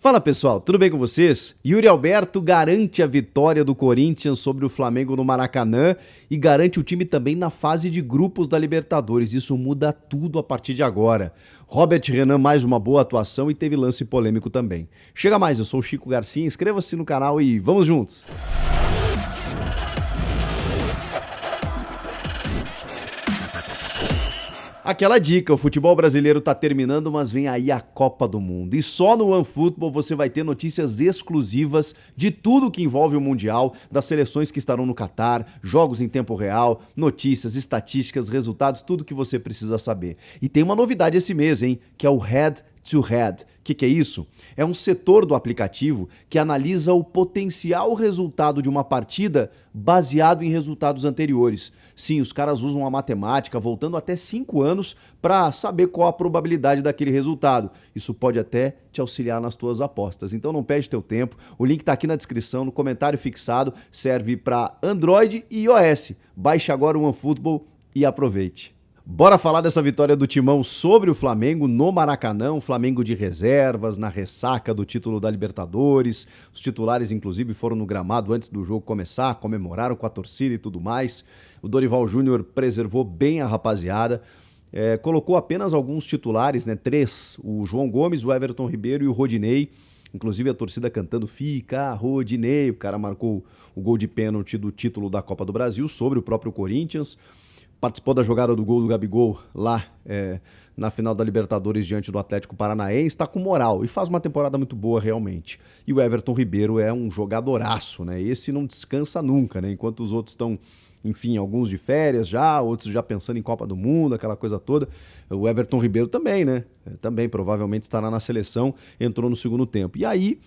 Fala pessoal, tudo bem com vocês? Yuri Alberto garante a vitória do Corinthians sobre o Flamengo no Maracanã e garante o time também na fase de grupos da Libertadores. Isso muda tudo a partir de agora. Robert Renan mais uma boa atuação e teve lance polêmico também. Chega mais, eu sou o Chico Garcia, inscreva-se no canal e vamos juntos! Aquela dica, o futebol brasileiro tá terminando, mas vem aí a Copa do Mundo. E só no OneFootball você vai ter notícias exclusivas de tudo que envolve o Mundial, das seleções que estarão no Catar, jogos em tempo real, notícias, estatísticas, resultados, tudo que você precisa saber. E tem uma novidade esse mês, hein? Que é o Head to Head. O que é isso? É um setor do aplicativo que analisa o potencial resultado de uma partida baseado em resultados anteriores. Sim, os caras usam a matemática voltando até 5 anos para saber qual a probabilidade daquele resultado. Isso pode até te auxiliar nas tuas apostas. Então não perde teu tempo. O link está aqui na descrição, no comentário fixado. Serve para Android e iOS. Baixe agora o OneFootball e aproveite. Bora falar dessa vitória do Timão sobre o Flamengo no Maracanã, o Flamengo de reservas, na ressaca do título da Libertadores. Os titulares, inclusive, foram no gramado antes do jogo começar, comemoraram com a torcida e tudo mais. O Dorival Júnior preservou bem a rapaziada, colocou apenas alguns titulares, né? 3, o João Gomes, o Everton Ribeiro e o Rodinei. Inclusive a torcida cantando "Fica, Rodinei", o cara marcou o gol de pênalti do título da Copa do Brasil sobre o próprio Corinthians. Participou da jogada do gol do Gabigol lá na final da Libertadores diante do Atlético Paranaense, está com moral e faz uma temporada muito boa realmente. E o Everton Ribeiro é um jogadoraço, né? Esse não descansa nunca, né? Enquanto os outros estão, enfim, alguns de férias já, outros já pensando em Copa do Mundo, aquela coisa toda. O Everton Ribeiro também, né? Também provavelmente estará na seleção, entrou no segundo tempo. E aí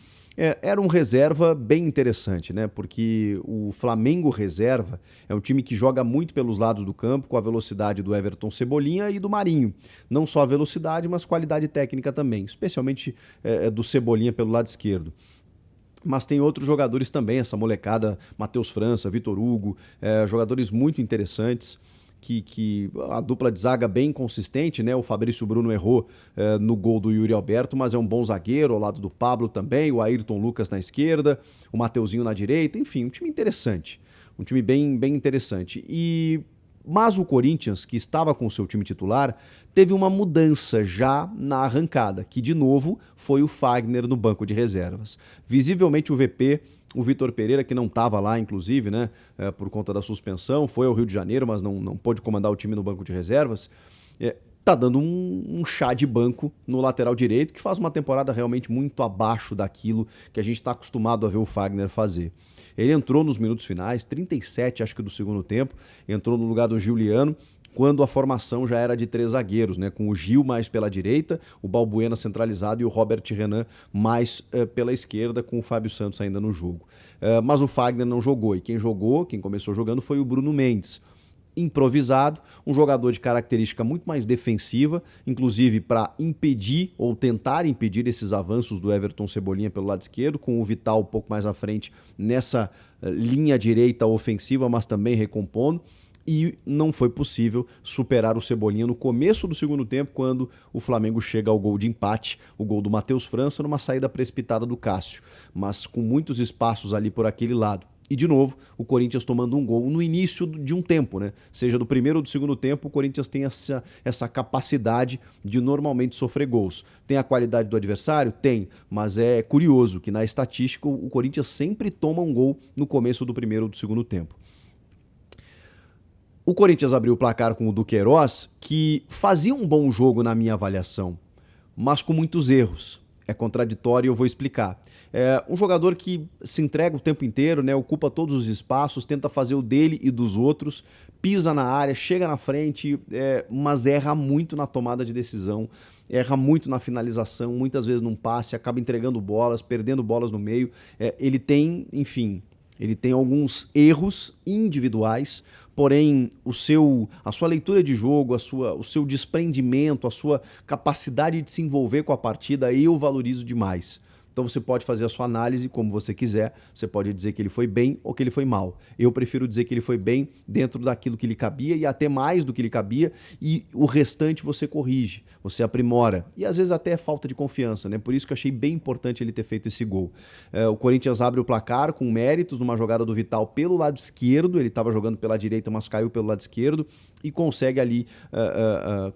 era um reserva bem interessante, né? Porque o Flamengo reserva é um time que joga muito pelos lados do campo, com a velocidade do Everton Cebolinha e do Marinho. Não só a velocidade, mas qualidade técnica também, especialmente do Cebolinha pelo lado esquerdo. Mas tem outros jogadores também, essa molecada, Matheus França, Vitor Hugo, jogadores muito interessantes. Que a dupla de zaga bem consistente, né? O Fabrício Bruno errou no gol do Yuri Alberto, mas é um bom zagueiro, ao lado do Pablo também, o Ayrton Lucas na esquerda, o Mateuzinho na direita, enfim, um time interessante, um time bem interessante. Mas o Corinthians, que estava com o seu time titular, teve uma mudança já na arrancada, que de novo foi o Fagner no banco de reservas. Visivelmente o VP, o Vitor Pereira, que não estava lá, inclusive, né, por conta da suspensão, foi ao Rio de Janeiro, mas não pôde comandar o time no banco de reservas, tá dando um chá de banco no lateral direito, que faz uma temporada realmente muito abaixo daquilo que a gente está acostumado a ver o Fagner fazer. Ele entrou nos minutos finais, 37, acho que do segundo tempo, entrou no lugar do Giuliano, quando a formação já era de 3 zagueiros, né, com o Gil mais pela direita, o Balbuena centralizado e o Robert Renan mais pela esquerda, com o Fábio Santos ainda no jogo. Mas o Fagner não jogou, e quem começou jogando foi o Bruno Mendes. Improvisado, um jogador de característica muito mais defensiva, inclusive para impedir ou tentar impedir esses avanços do Everton Cebolinha pelo lado esquerdo, com o Vital um pouco mais à frente nessa linha direita ofensiva, mas também recompondo. E não foi possível superar o Cebolinha no começo do segundo tempo, quando o Flamengo chega ao gol de empate, o gol do Matheus França, numa saída precipitada do Cássio, mas com muitos espaços ali por aquele lado. E, de novo, o Corinthians tomando um gol no início de um tempo, né? Seja do primeiro ou do segundo tempo, o Corinthians tem essa capacidade de normalmente sofrer gols. Tem a qualidade do adversário? Tem, mas é curioso que na estatística o Corinthians sempre toma um gol no começo do primeiro ou do segundo tempo. O Corinthians abriu o placar com o Duqueiroz, que fazia um bom jogo na minha avaliação, mas com muitos erros. É contraditório e eu vou explicar. É um jogador que se entrega o tempo inteiro, né, ocupa todos os espaços, tenta fazer o dele e dos outros, pisa na área, chega na frente, mas erra muito na tomada de decisão, erra muito na finalização, muitas vezes num passe, acaba entregando bolas, perdendo bolas no meio. Ele tem, enfim, ele tem alguns erros individuais, porém a sua leitura de jogo, o seu desprendimento, a sua capacidade de se envolver com a partida, eu valorizo demais. Então você pode fazer a sua análise como você quiser, você pode dizer que ele foi bem ou que ele foi mal. Eu prefiro dizer que ele foi bem dentro daquilo que lhe cabia e até mais do que lhe cabia, e o restante você corrige, você aprimora. E às vezes até é falta de confiança, né? Por isso que eu achei bem importante ele ter feito esse gol. O Corinthians abre o placar com méritos numa jogada do Vital pelo lado esquerdo, ele estava jogando pela direita, mas caiu pelo lado esquerdo, e consegue ali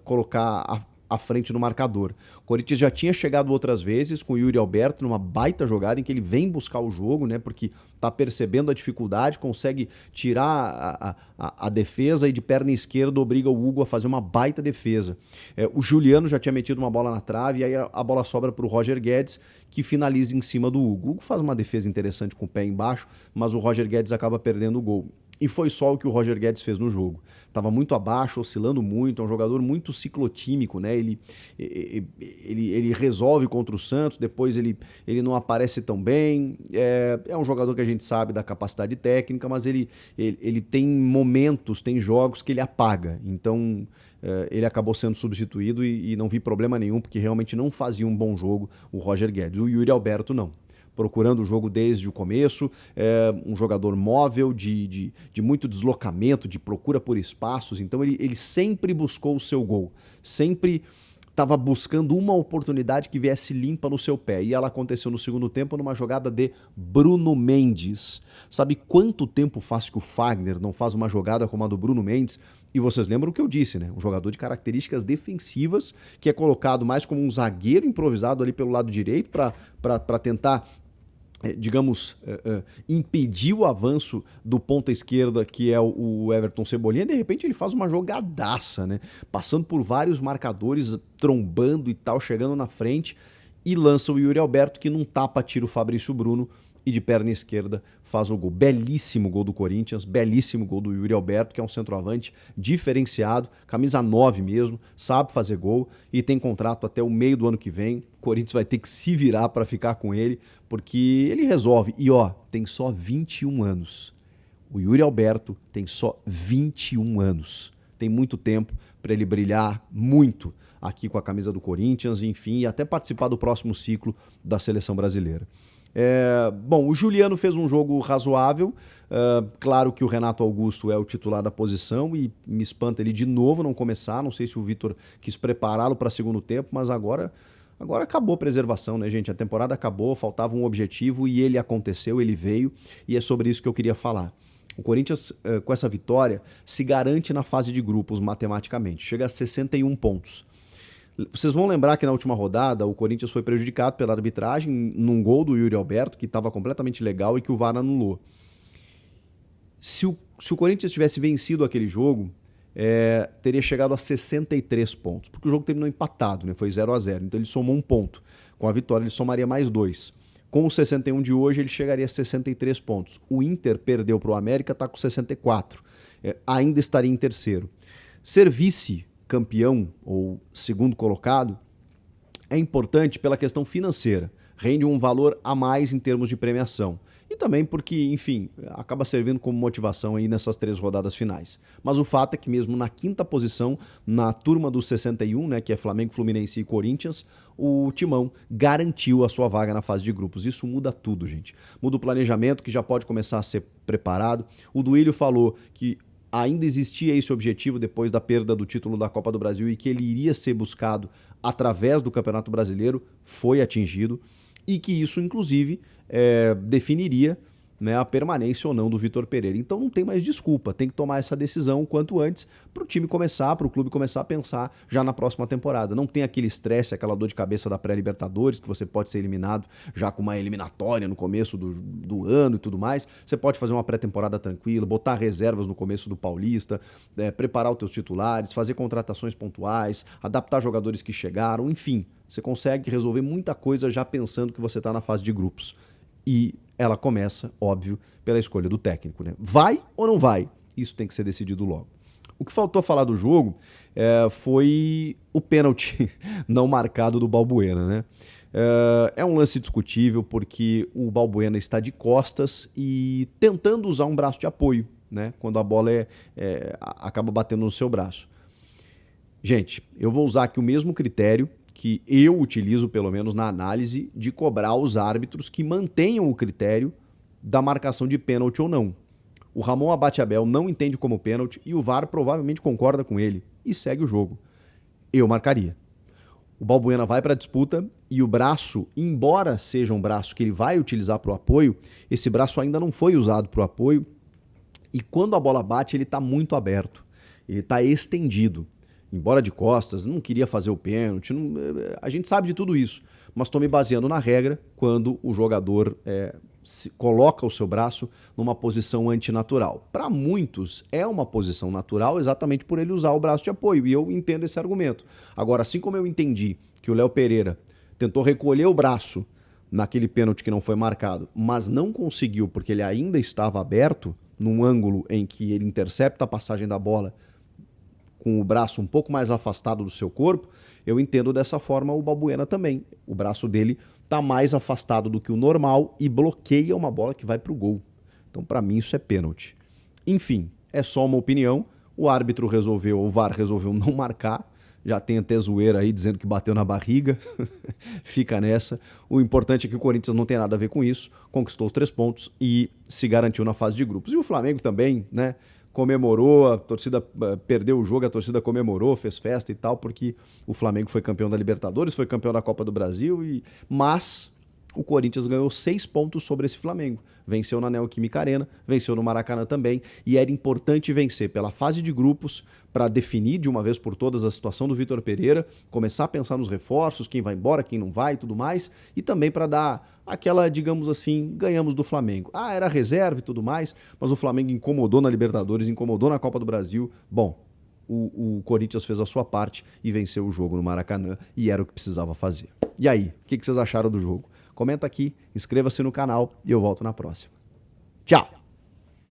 colocar à frente no marcador. O Corinthians já tinha chegado outras vezes com o Yuri Alberto numa baita jogada em que ele vem buscar o jogo, né? Porque tá percebendo a dificuldade, consegue tirar a defesa e de perna esquerda obriga o Hugo a fazer uma baita defesa. O Juliano já tinha metido uma bola na trave e aí a bola sobra para o Roger Guedes, que finaliza em cima do Hugo. O Hugo faz uma defesa interessante com o pé embaixo, mas o Roger Guedes acaba perdendo o gol. E foi só o que o Roger Guedes fez no jogo. Estava muito abaixo, oscilando muito, é um jogador muito ciclotímico, né? Ele resolve contra o Santos, depois ele não aparece tão bem. É um jogador que a gente sabe da capacidade técnica, mas ele tem momentos, tem jogos que ele apaga. Então ele acabou sendo substituído e não vi problema nenhum, porque realmente não fazia um bom jogo o Roger Guedes. O Yuri Alberto não. Procurando o jogo desde o começo, um jogador móvel, de muito deslocamento, de procura por espaços, então ele sempre buscou o seu gol, sempre estava buscando uma oportunidade que viesse limpa no seu pé, e ela aconteceu no segundo tempo numa jogada de Bruno Mendes. Sabe quanto tempo faz que o Fagner não faz uma jogada como a do Bruno Mendes? E vocês lembram o que eu disse, né? Um jogador de características defensivas, que é colocado mais como um zagueiro improvisado ali pelo lado direito para tentar, digamos, impedir o avanço do ponta esquerda, que é o Everton Cebolinha. De repente ele faz uma jogadaça, né? Passando por vários marcadores, trombando e tal, chegando na frente, e lança o Yuri Alberto, que num tapa tira o Fabrício Bruno e de perna esquerda faz o gol. Belíssimo gol do Corinthians, belíssimo gol do Yuri Alberto, que é um centroavante diferenciado, camisa 9 mesmo, sabe fazer gol e tem contrato até o meio do ano que vem. O Corinthians vai ter que se virar para ficar com ele, porque ele resolve. E tem só 21 anos. O Yuri Alberto tem só 21 anos. Tem muito tempo para ele brilhar muito aqui com a camisa do Corinthians, enfim, e até participar do próximo ciclo da seleção brasileira. Bom, o Juliano fez um jogo razoável. Claro que o Renato Augusto é o titular da posição e me espanta ele de novo não começar. Não sei se o Vitor quis prepará-lo para segundo tempo, mas agora acabou a preservação, né, gente? A temporada acabou, faltava um objetivo e ele aconteceu, ele veio, e é sobre isso que eu queria falar. O Corinthians, com essa vitória, se garante na fase de grupos matematicamente, chega a 61 pontos. Vocês vão lembrar que na última rodada o Corinthians foi prejudicado pela arbitragem num gol do Yuri Alberto, que estava completamente legal e que o VAR anulou. Se o Corinthians tivesse vencido aquele jogo, teria chegado a 63 pontos, porque o jogo terminou empatado, né? Foi 0-0, então ele somou um ponto. Com a vitória ele somaria mais 2. Com os 61 de hoje ele chegaria a 63 pontos. O Inter perdeu para o América, está com 64. Ainda estaria em terceiro. Ser vice-campeão ou segundo colocado é importante pela questão financeira. Rende um valor a mais em termos de premiação. E também porque, enfim, acaba servindo como motivação aí nessas 3 rodadas finais. Mas o fato é que mesmo na 5ª posição, na turma dos 61, né, que é Flamengo, Fluminense e Corinthians, o Timão garantiu a sua vaga na fase de grupos. Isso muda tudo, gente. Muda o planejamento, que já pode começar a ser preparado. O Duílio falou que ainda existia esse objetivo depois da perda do título da Copa do Brasil e que ele iria ser buscado através do Campeonato Brasileiro, foi atingido, e que isso, inclusive, definiria, né, a permanência ou não do Vitor Pereira. Então não tem mais desculpa, tem que tomar essa decisão o quanto antes para o time começar, para o clube começar a pensar já na próxima temporada. Não tem aquele estresse, aquela dor de cabeça da pré-Libertadores, que você pode ser eliminado já com uma eliminatória no começo do ano e tudo mais. Você pode fazer uma pré-temporada tranquila, botar reservas no começo do Paulista, preparar os teus titulares, fazer contratações pontuais, adaptar jogadores que chegaram, enfim. Você consegue resolver muita coisa já pensando que você está na fase de grupos. E ela começa, óbvio, pela escolha do técnico, né? Vai ou não vai? Isso tem que ser decidido logo. O que faltou falar do jogo foi o pênalti não marcado do Balbuena, né? É um lance discutível porque o Balbuena está de costas e tentando usar um braço de apoio, né? Quando a bola acaba batendo no seu braço. Gente, eu vou usar aqui o mesmo critério que eu utilizo, pelo menos na análise, de cobrar os árbitros que mantenham o critério da marcação de pênalti ou não. O Ramon Abate-Abel não entende como pênalti e o VAR provavelmente concorda com ele e segue o jogo. Eu marcaria. O Balbuena vai para a disputa e o braço, embora seja um braço que ele vai utilizar para o apoio, esse braço ainda não foi usado para o apoio e quando a bola bate ele está muito aberto, ele está estendido. Embora de costas, não queria fazer o pênalti, a gente sabe de tudo isso, mas estou me baseando na regra quando o jogador coloca o seu braço numa posição antinatural. Para muitos é uma posição natural exatamente por ele usar o braço de apoio, e eu entendo esse argumento. Agora, assim como eu entendi que o Léo Pereira tentou recolher o braço naquele pênalti que não foi marcado, mas não conseguiu porque ele ainda estava aberto, num ângulo em que ele intercepta a passagem da bola com o braço um pouco mais afastado do seu corpo, eu entendo dessa forma o Balbuena também. O braço dele está mais afastado do que o normal e bloqueia uma bola que vai para o gol. Então, para mim, isso é pênalti. Enfim, é só uma opinião. O árbitro resolveu, o VAR resolveu não marcar. Já tem até zoeira aí dizendo que bateu na barriga. Fica nessa. O importante é que o Corinthians não tem nada a ver com isso. Conquistou os 3 pontos e se garantiu na fase de grupos. E o Flamengo também, né? Comemorou, a torcida perdeu o jogo, a torcida comemorou, fez festa e tal, porque o Flamengo foi campeão da Libertadores, foi campeão da Copa do Brasil, mas o Corinthians ganhou 6 pontos sobre esse Flamengo. Venceu na Neoquímica Arena, venceu no Maracanã também, e era importante vencer pela fase de grupos para definir de uma vez por todas a situação do Vitor Pereira, começar a pensar nos reforços, quem vai embora, quem não vai e tudo mais, e também para dar aquela, digamos assim, ganhamos do Flamengo. Era reserva e tudo mais, mas o Flamengo incomodou na Libertadores, incomodou na Copa do Brasil. Bom, o Corinthians fez a sua parte e venceu o jogo no Maracanã, e era o que precisava fazer. E aí, o que vocês acharam do jogo? Comenta aqui, inscreva-se no canal e eu volto na próxima. Tchau!